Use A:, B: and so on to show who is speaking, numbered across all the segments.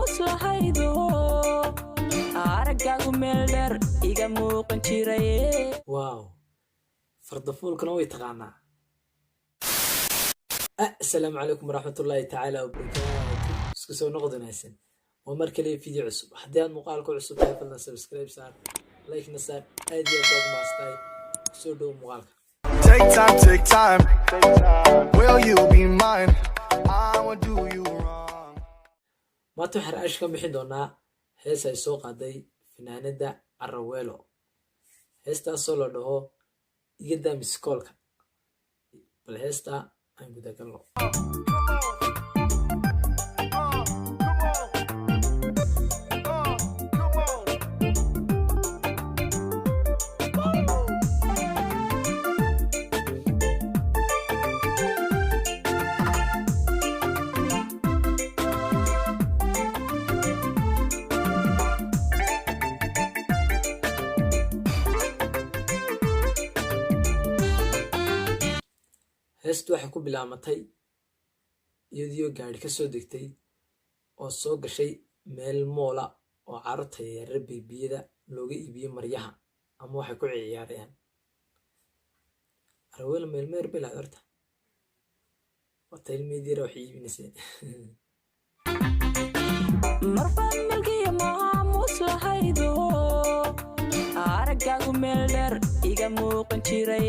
A: maamus lahaydo aragaagu meel dheer iga muuqan jiray.
B: Wow, fardafuulkana way taqaanaa. Assalaamu calaykum waraxmatullaahi tacaala wabarakaatuh. Isku soo noqod wanaagsan. waa mar kale video cusub. haddii aad muuqaalka cusub tahay fadlan subscribe saar, like na saar, aad iyo aad maastay. soo dhow muuqaalka.
C: Take time, will you be mine? I will do you wrong.
B: maanta waxaan raash ka bixin doonaa hees ay soo qaaday fanaanada Araweelo. heestaasoo la dhaho iga daa miskoolka. bal heesta aan guda galno. heestu waxay ku bilaamatay iyadoo gaari ka soo degtay oo soo gashay meel moola oo carruurta yaryar beebiyada looga iibiyo maryaha ama waxay ku ciyaarayaan. Araweelo meel meer bilaa horta wata ilmeedii wax iibinaysa.
A: marbaan malgiya maamus lahaydo aragaagu meel dheer iga muuqan jiray.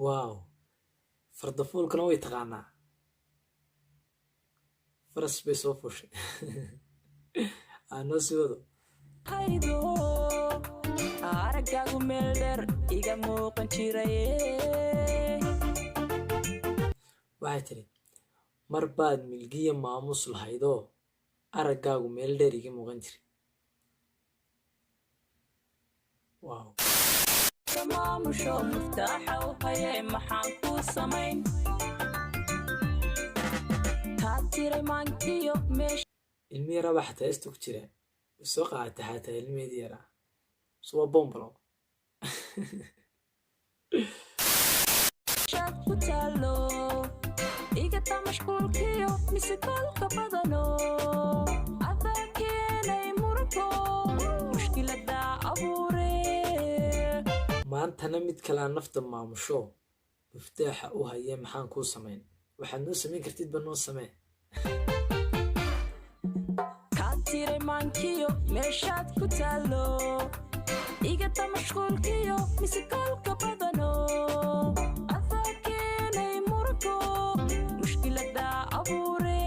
B: Wow, fardafuulkana way taqaanaa. faras bay soo fuushay. aanoo sii wado.
A: haydo aragaagu meel dheer iga muuqan jiray.
B: waxay tiri mar baad milgiya maamus lahaydoo araggaagu meel dheer iga muuqan jiray. wow,
A: maamusho muftaaxa u hayay maxaan kuu samayn. kaa tiray maankiyo meesha
B: ilmi yaraa baa xataa heesta ku jira. way soo qaadatay xataa ilmeedii yaraa. suwa bombalo.
A: shaad ku taalo iga taa mashquulkiyo mise koolka badano adaa keenay muranko mushkilada abuure.
B: maantana mid kalea nafta maamusho muftaaxa u hayee maxaan kuu samayn. waxaad noo samayn kartid ba noo samee.
A: kaa tiray maankiyo meeshaad ku taalo iga taa mashquulkiyo mise koolka badano adaa keenay muranko mushkilada abuure.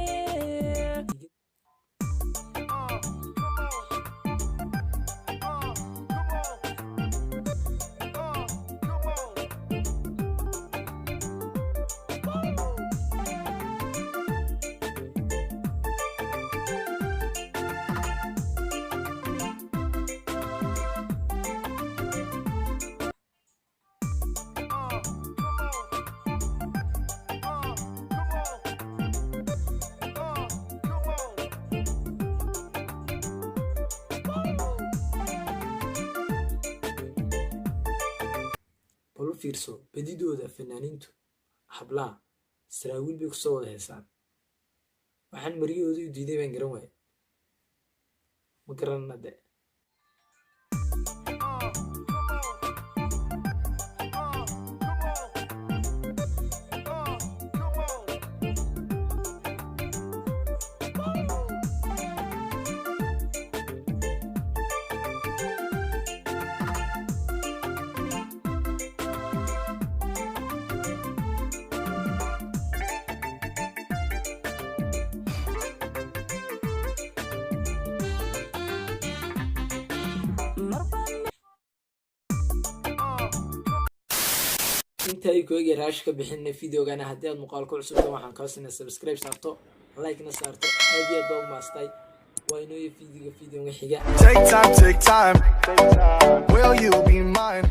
B: bal u fiirso badidooda fanaaniintu hablaha saraawiil bay kusoo wada heesaan. waxaan maryahooda u diiday baan garan waaye. ma garanana de. inta ay ku eegay raash ka bixinay videogana. haddii aad muuqaalka cusub tahay waxaan kaa sinay subscribe saarto, like na saarto, aad iyo aad baa u maastay. waa inoo video xiga.
C: Take time, will you be mine?